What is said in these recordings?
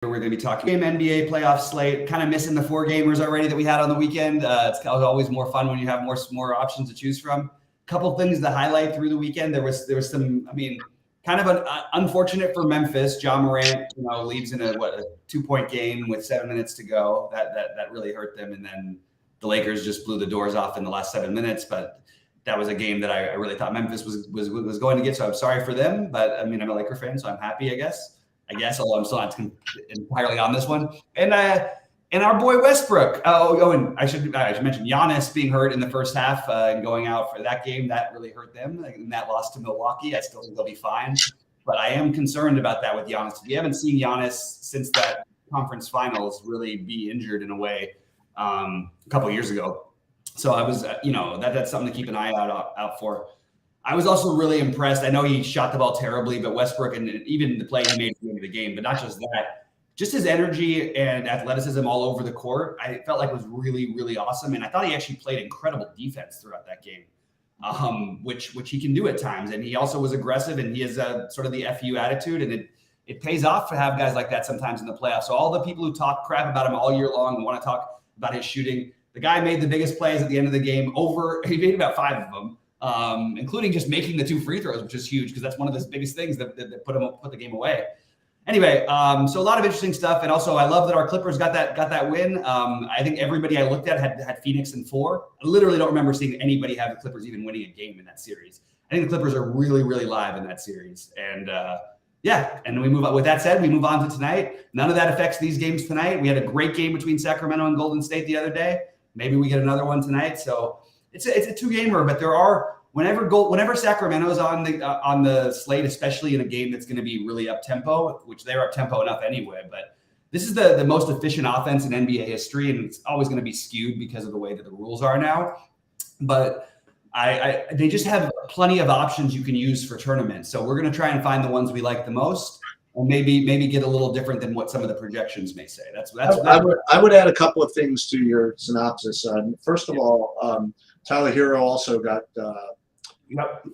We're going to be talking game NBA playoff slate, kind of missing the 4 gamers already that we had on the weekend. It's always more fun when you have more options to choose from. A couple things to highlight through the weekend. There was some, kind of an unfortunate for Memphis. Ja Morant, leaves in a 2-point game with 7 minutes to go. That really hurt them. And then the Lakers just blew the doors off in the last 7 minutes. But that was a game that I really thought Memphis was going to get. So I'm sorry for them. But I'm a Laker fan, so I'm happy, I guess, although I'm still not entirely on this one. And our boy Westbrook. And I should mention Giannis being hurt in the first half and going out for that game. That really hurt them. And that loss to Milwaukee, I still think they'll be fine. But I am concerned about that with Giannis. We haven't seen Giannis since that conference finals really be injured in a way a couple of years ago. So I was, that's something to keep an eye out for. I was also really impressed. I know he shot the ball terribly, but Westbrook, and even the play he made at the end of the game, but not just that, just his energy and athleticism all over the court, I felt like was really, really awesome. And I thought he actually played incredible defense throughout that game, which he can do at times. And he also was aggressive, and he has sort of the FU attitude, and it pays off to have guys like that sometimes in the playoffs. So all the people who talk crap about him all year long and want to talk about his shooting, the guy made the biggest plays at the end of the game. He made about 5 of them. Including just making the 2 free throws, which is huge because that's one of the biggest things that put the game away. Anyway, so a lot of interesting stuff, and also I love that our Clippers got that win. I think everybody I looked at had Phoenix in 4. I literally don't remember seeing anybody have the Clippers even winning a game in that series. I think the Clippers are really, really live in that series, and and we move on. With that said, we move on to tonight. None of that affects these games tonight. We had a great game between Sacramento and Golden State the other day. Maybe we get another one tonight. So. It's a 2-gamer, but there are whenever Sacramento's on the slate, especially in a game that's going to be really up tempo, which they're up tempo enough anyway. But this is the most efficient offense in NBA history, and it's always going to be skewed because of the way that the rules are now. But they just have plenty of options you can use for tournaments. So we're going to try and find the ones we like the most, and maybe get a little different than what some of the projections may say. I would add a couple of things to your synopsis. First of all. Tyler Hero also got.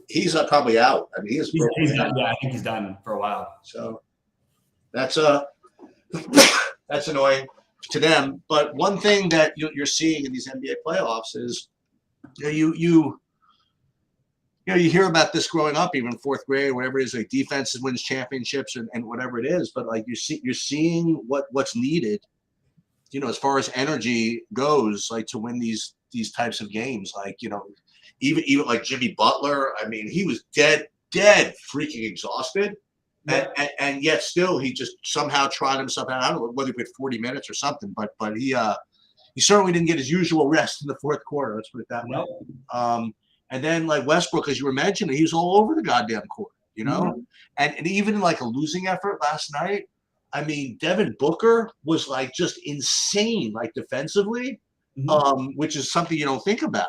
He's probably out. I mean, he's done. Yeah, I think he's done for a while. So that's annoying to them. But one thing that you're seeing in these NBA playoffs is, you hear about this growing up, even 4th grade, whatever it is, like defense wins championships and whatever it is. But like you're seeing what's needed, as far as energy goes, like to win these types of games. Like, even like Jimmy Butler, I mean, he was dead freaking exhausted. Yeah. And yet still he just somehow tried himself out. I don't know whether he played 40 minutes or something, but he certainly didn't get his usual rest in the 4th quarter. Let's put it that way. And then like Westbrook, as you were mentioning, he was all over the goddamn court, Mm-hmm. And even like a losing effort last night, I mean, Devin Booker was like just insane, like defensively. Mm-hmm. Which is something you don't think about,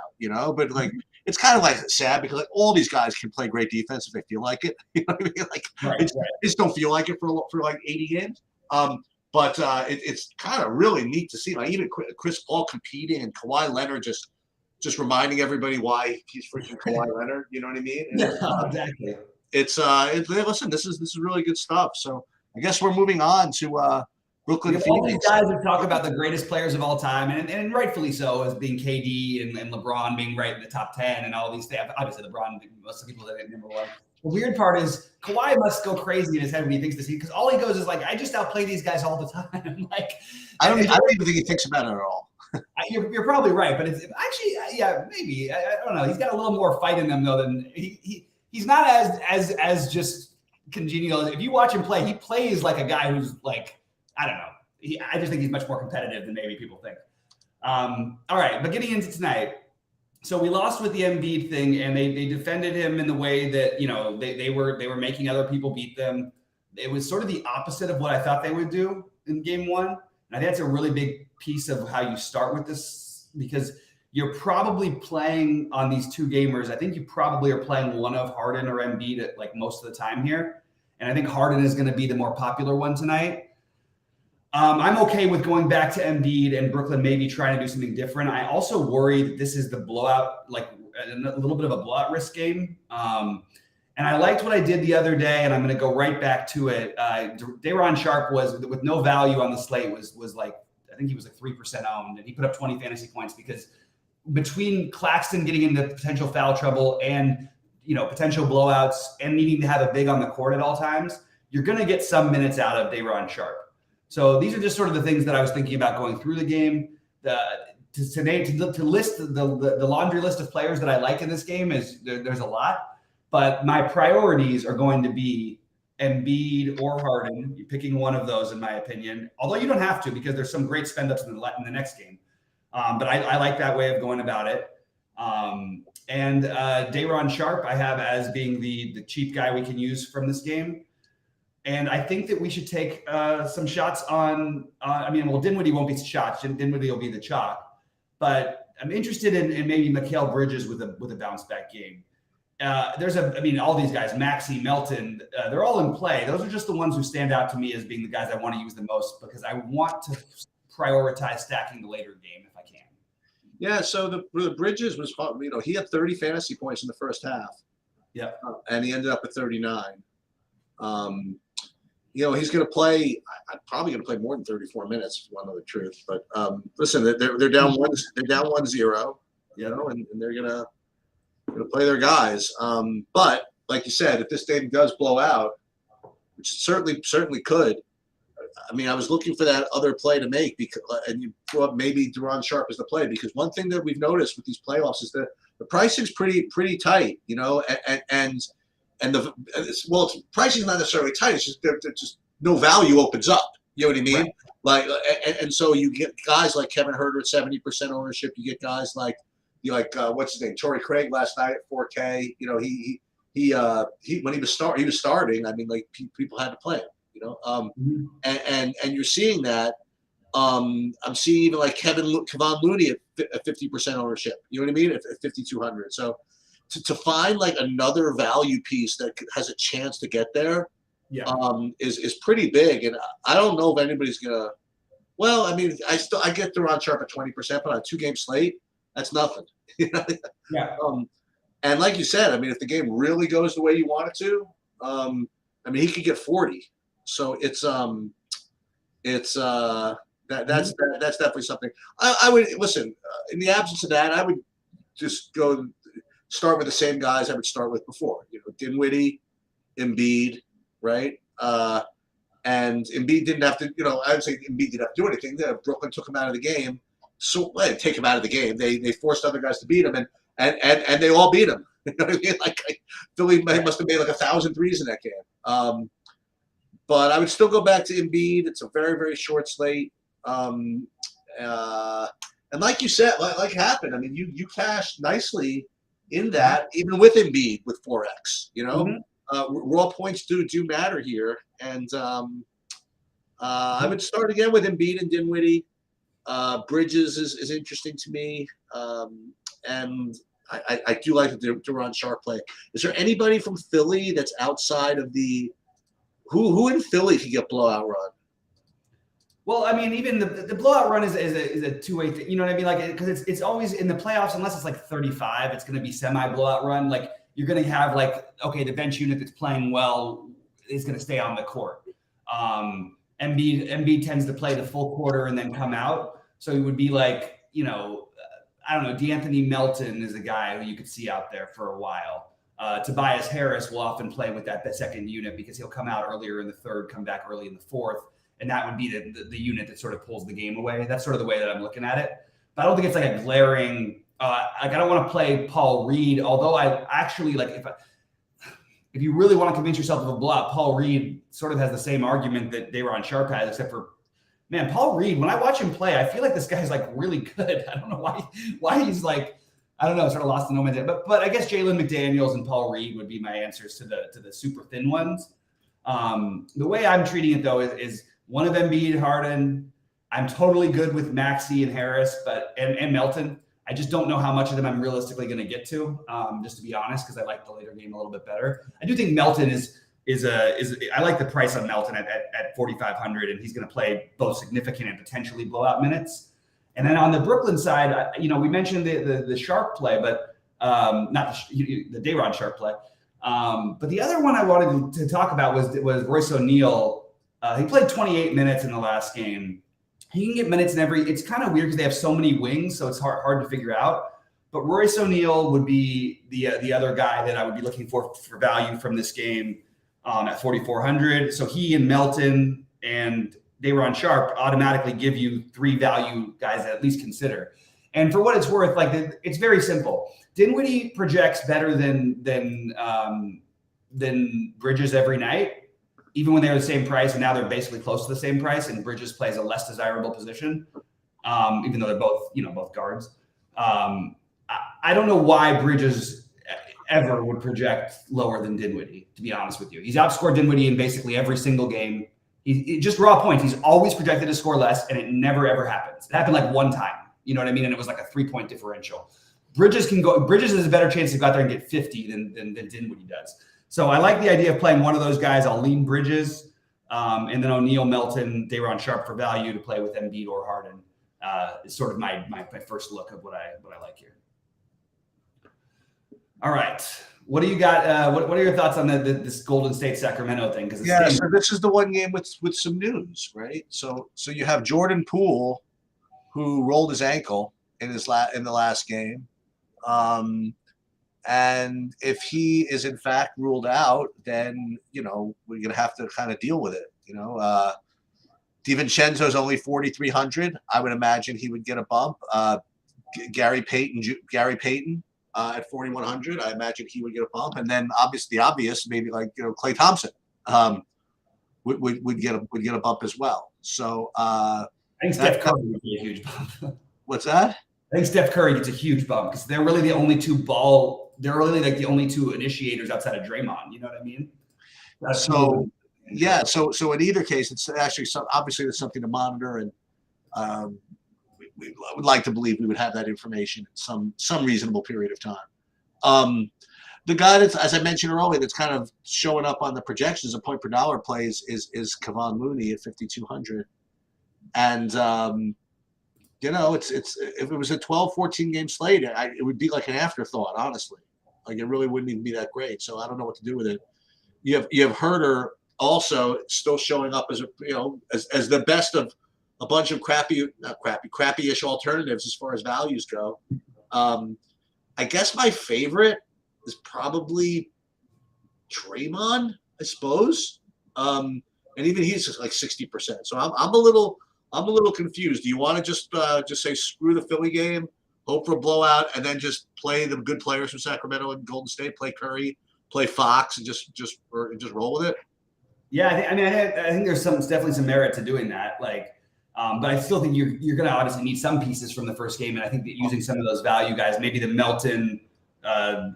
but like it's kind of like sad because like all these guys can play great defense if they feel like it. You know what I mean? Like right. Just don't feel like it for like 80 games. But it's kind of really neat to see, like even Chris Paul competing and Kawhi Leonard just reminding everybody why he's freaking Kawhi Leonard. You know what I mean? And, exactly. Listen, this is really good stuff. So I guess we're moving on to. Brooklyn all these guys who talk about the greatest players of all time, and rightfully so, as being KD and LeBron being right in the top 10 and all these things. Obviously, LeBron, most of the people that are number 1. The weird part is Kawhi must go crazy in his head when he thinks this, because all he goes is like, I just outplay these guys all the time. Like, I don't even think he thinks about it at all. You're probably right, but it's actually, yeah, maybe. I don't know. He's got a little more fight in him though than he's not as just congenial. If you watch him play, he plays like a guy who's like. I don't know. I just think he's much more competitive than maybe people think. All right, but getting into tonight. So we lost with the Embiid thing, and they defended him in the way that, they were making other people beat them. It was sort of the opposite of what I thought they would do in game 1. And I think that's a really big piece of how you start with this, because you're probably playing on these 2 gamers. I think you probably are playing one of Harden or Embiid at like most of the time here. And I think Harden is going to be the more popular one tonight. I'm okay with going back to Embiid and Brooklyn maybe trying to do something different. I also worry that this is the blowout, like a little bit of a blowout risk game. And I liked what I did the other day, and I'm going to go right back to it. Day'Ron Sharp was, with no value on the slate, was like, I think he was like 3% owned, and he put up 20 fantasy points because between Claxton getting into potential foul trouble and potential blowouts and needing to have a big on the court at all times, you're going to get some minutes out of Day'Ron Sharp. So these are just sort of the things that I was thinking about going through the game. To list the laundry list of players that I like in this game is there's a lot. But my priorities are going to be Embiid or Harden. You're picking one of those, in my opinion. Although you don't have to, because there's some great spend ups in the next game. But I like that way of going about it. And Day'Ron Sharp, I have as being the cheap guy we can use from this game. And I think that we should take some shots on. Dinwiddie won't be shots. Dinwiddie will be the chalk. But I'm interested in maybe Mikal Bridges with a bounce back game. All these guys, Maxey, Melton, they're all in play. Those are just the ones who stand out to me as being the guys I want to use the most because I want to prioritize stacking the later game if I can. Yeah, so the Bridges was, he had 30 fantasy points in the first half. Yeah. And he ended up at 39. He's going to play. I'm probably going to play more than 34 minutes. If you want to know the truth, but listen, they're down 1-0. And they're going to play their guys. But like you said, if this game does blow out, which it certainly could. I was looking for that other play to make and you thought maybe Day'Ron Sharp is the play because one thing that we've noticed with these playoffs is that the pricing's pretty tight, and pricing's not necessarily tight. It's just just no value opens up. You know what I mean? Right. And so you get guys like Kevin Huerter at 70% ownership. You get guys like what's his name, Torrey Craig last night at 4K. He when he was starting. People had to play him. And you're seeing that. I'm seeing even like Kevon Looney at 50% ownership. You know what I mean? At 5,200. So to find like another value piece that has a chance to get there, is pretty big. And I don't know if anybody's gonna. Well, I get Day'Ron Sharp at 20%, but on a 2-game slate, that's nothing. Yeah. And like you said, if the game really goes the way you want it to, he could get 40. So that's definitely something. I would listen. In the absence of that, I would just go start with the same guys I would start with before. Dinwiddie, Embiid, right? And Embiid didn't have to. I would say Embiid didn't have to do anything. Brooklyn took him out of the game. So take him out of the game. They forced other guys to beat him, and they all beat him. You know what I mean? Philly must have made like 1,000 threes in that game. But I would still go back to Embiid. It's a very, very short slate. And like you said, like happened, you cashed nicely in that, even with Embiid with 4X. Raw points do matter here. And I would start again with Embiid and Dinwiddie. Bridges is interesting to me. And I do like the Day'Ron Sharp play. Is there anybody from Philly that's outside of the who in Philly could get blowout run? Well, even the blowout run is a two-way thing. You know what I mean? Because it's always in the playoffs, unless it's like 35, it's going to be semi-blowout run. You're going to have the bench unit that's playing well is going to stay on the court. Embiid tends to play the full quarter and then come out. So it would be I don't know, DeAnthony Melton is a guy who you could see out there for a while. Tobias Harris will often play with that second unit because he'll come out earlier in the third, come back early in the fourth. And that would be the unit that sort of pulls the game away. That's sort of the way that I'm looking at it. But I don't think it's a glaring, I don't want to play Paul Reed, although I actually if you really want to convince yourself of a blowout, Paul Reed sort of has the same argument that Day'Ron Sharp has, except for, man, Paul Reed, when I watch him play, I feel like this guy's really good. I don't know why he's sort of lost the no man's land. But I guess Jalen McDaniels and Paul Reed would be my answers to the super thin ones. The way I'm treating it though is one of Embiid, Harden. I'm totally good with Maxey and Harris, and Melton. I just don't know how much of them I'm realistically going to get to, just to be honest, because I like the later game a little bit better. I do think Melton is I like the price on Melton at 4,500, and he's going to play both significant and potentially blowout minutes. And then on the Brooklyn side, we mentioned the Sharp play, but not the Day'Ron Sharp play. But the other one I wanted to talk about was Royce O'Neal. He played 28 minutes in the last game. He can get minutes in every. It's kind of weird because they have so many wings, so it's hard to figure out. But Royce O'Neal would be the other guy that I would be looking for value from this game at 4,400. So he and Melton and Day'Ron Sharpe automatically give you 3 value guys to at least consider. And for what it's worth, like it's very simple. Dinwiddie projects better than Bridges every night, even when they're the same price, and now they're basically close to the same price. And Bridges plays a less desirable position, even though they're both guards. I don't know why Bridges ever would project lower than Dinwiddie, to be honest with you. He's outscored Dinwiddie in basically every single game. Just raw points. He's always projected to score less, and it never, ever happens. It happened like one time. You know what I mean? And it was like a 3-point differential. Bridges has a better chance to go out there and get 50 than Dinwiddie does. So I like the idea of playing one of those guys. I'll lean Bridges, and then O'Neal, Melton, Day'Ron Sharpe for value to play with Embiid or Harden. Is sort of my first look of what I like here. All right. What do you got? What are your thoughts on this Golden State Sacramento thing? So this is the one game with some news, right? So you have Jordan Poole, who rolled his ankle in the last game, and if he is in fact ruled out, then we're gonna have to kind of deal with it. DiVincenzo is only 4,300. I would imagine he would get a bump. Gary Payton. At 4,100, I imagine he would get a bump, and then obvious, maybe like Klay Thompson would get a bump as well. So I think Steph Curry would get a huge bump. What's that? I think Steph Curry gets a huge bump because they're really the only two They're really like the only two initiators outside of Draymond. You know what I mean? So in either case, it's actually obviously there's something to monitor, and we would like to believe we would have that information in some reasonable period of time. The guy that's, as I mentioned earlier, that's kind of showing up on the projections of point per dollar plays is Kevon Looney at 5,200. And it's if it was a 12-14 game slate, it would be like an afterthought, honestly. Like it really wouldn't even be that great. So I don't know what to do with it. You have Herter also still showing up as as the best of a bunch of crappy-ish alternatives as far as values go. I guess my favorite is probably Draymond, I suppose. And even he's just like 60%. So I'm a little confused. Do you want to just say screw the Philly game, hope for a blowout, and then just play the good players from Sacramento and Golden State, play Curry, play Fox, and just roll with it? Yeah, I think there's definitely some merit to doing that. But I still think you're going to obviously need some pieces from the first game, and I think that using some of those value guys, maybe the Melton,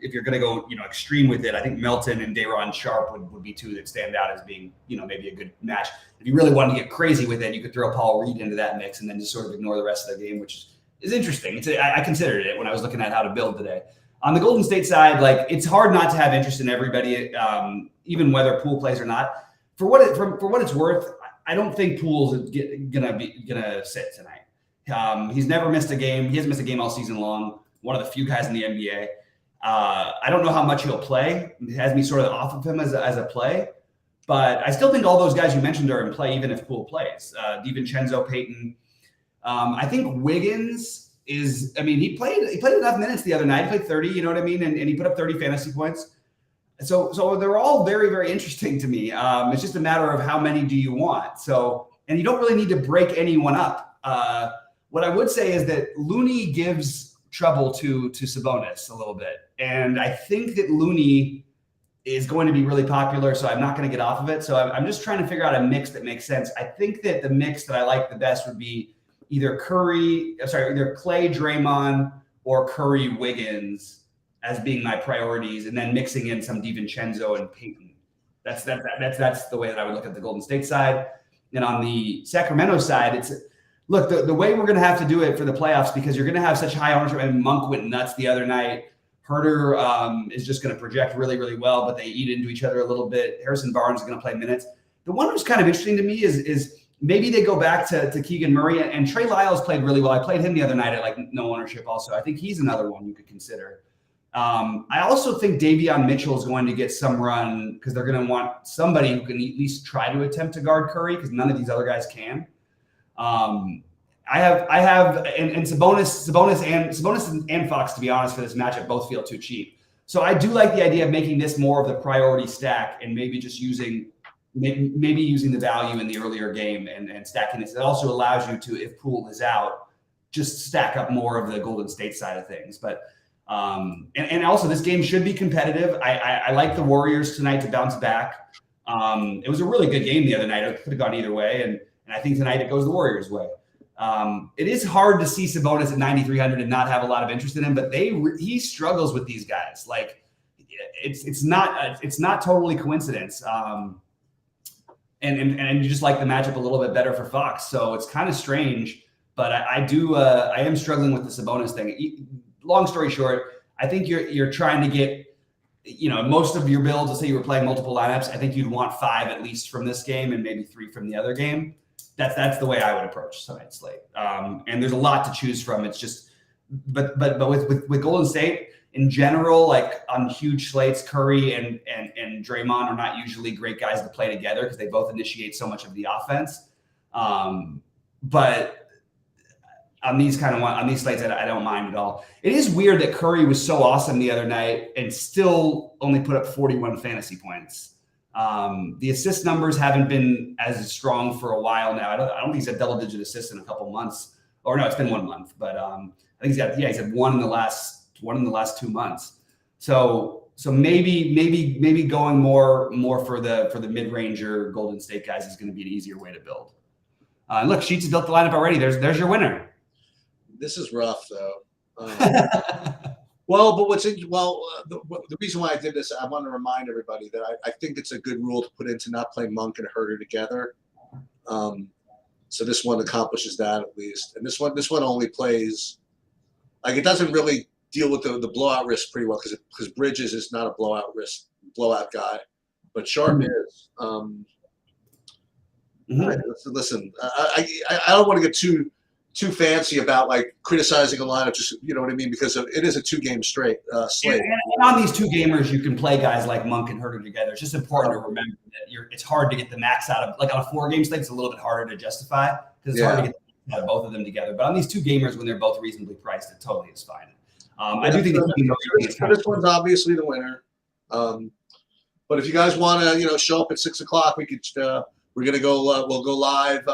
if you're going to go extreme with it, I think Melton and Day'Ron Sharpe would be two that stand out as being maybe a good match. If you really wanted to get crazy with it, you could throw Paul Reed into that mix and then just sort of ignore the rest of the game, which is interesting. I considered it when I was looking at how to build today. On the Golden State side, it's hard not to have interest in everybody, even whether Poole plays or not. For what it's worth, I don't think Poole's gonna sit tonight. He's never missed a game. He hasn't missed a game all season long. One of the few guys in the NBA. I don't know how much he'll play. It has me sort of off of him as a play, but I still think all those guys you mentioned are in play, even if Poole plays. DiVincenzo, Payton. I think Wiggins is. I mean, he played enough minutes the other night. He played 30. You know what I mean? And he put up 30 fantasy points. So they're all very, very interesting to me. It's just a matter of how many do you want. And you don't really need to break anyone up. What I would say is that Looney gives trouble to Sabonis a little bit. And I think that Looney is going to be really popular, so I'm not going to get off of it. So I'm just trying to figure out a mix that makes sense. I think that the mix that I like the best would be either Klay, Draymond, or Curry, Wiggins as being my priorities, and then mixing in some DiVincenzo and Payton. That's the way that I would look at the Golden State side. And on the Sacramento side, the way we're going to have to do it for the playoffs, because you're going to have such high ownership. And Monk went nuts the other night. Herter is just going to project really, really well, but they eat into each other a little bit. Harrison Barnes is going to play minutes. The one who's kind of interesting to me is maybe they go back to Keegan Murray, and Trey Lyles played really well. I played him the other night at no ownership also. I think he's another one you could consider. I also think Davion Mitchell is going to get some run because they're going to want somebody who can at least try to attempt to guard Curry because none of these other guys can. I have, and Sabonis and Fox, to be honest, for this matchup, both feel too cheap. So I do like the idea of making this more of the priority stack and maybe just using the value in the earlier game and stacking this. It also allows you to, if Poole is out, just stack up more of the Golden State side of things. But and also this game should be competitive. I like the Warriors tonight to bounce back. It was a really good game the other night. It could have gone either way, and I think tonight it goes the Warriors' way. It is hard to see Sabonis at 9,300 and not have a lot of interest in him, but he struggles with these guys. Like it's not totally coincidence. And you just like the matchup a little bit better for Fox, so it's kind of strange. But I am struggling with the Sabonis thing. Long story short, I think you're trying to get, most of your builds. Let's say you were playing multiple lineups. I think you'd want 5 at least from this game and maybe 3 from the other game. That's the way I would approach tonight's slate. And there's a lot to choose from. It's just, but with Golden State in general, like on huge slates, Curry and Draymond are not usually great guys to play together because they both initiate so much of the offense. But on these slates, I don't mind at all. It is weird that Curry was so awesome the other night and still only put up 41 fantasy points. The assist numbers haven't been as strong for a while now. I don't think he's had double-digit assists in a couple months. Or no, it's been 1 month. But I think he's had one in the last 2 months. So maybe going more for the mid-ranger Golden State guys is going to be an easier way to build. Look, Sheets has built the lineup already. There's your winner. This is rough, though. Well, but the reason why I did this, I want to remind everybody that I think it's a good rule to put in to not play Monk and Herter together. So this one accomplishes that at least, and this one only plays like it doesn't really deal with the blowout risk pretty well because Bridges is not a blowout guy, but Sharp is. Right, listen, I don't want to get too fancy about like criticizing a lineup, just you know what I mean, because it is a 2-game straight slate. And on these 2 gamers, you can play guys like Monk and Herter together. It's just important to remember that it's hard to get the max out of, like on a 4-game slate, it's a little bit harder to justify because it's hard to get the max out of both of them together. But on these 2 gamers, when they're both reasonably priced, it totally is fine. I do think this one's obviously the winner. But if you guys want to, show up at 6 o'clock, we could. We're gonna go. We'll go live.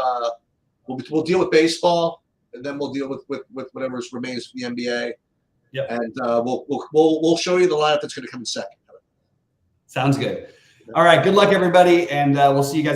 We'll deal with baseball. And then we'll deal with whatever remains from the NBA. Yep. And we'll show you the lineup that's going to come in second. Sounds good. All right. Good luck, everybody, and we'll see you guys.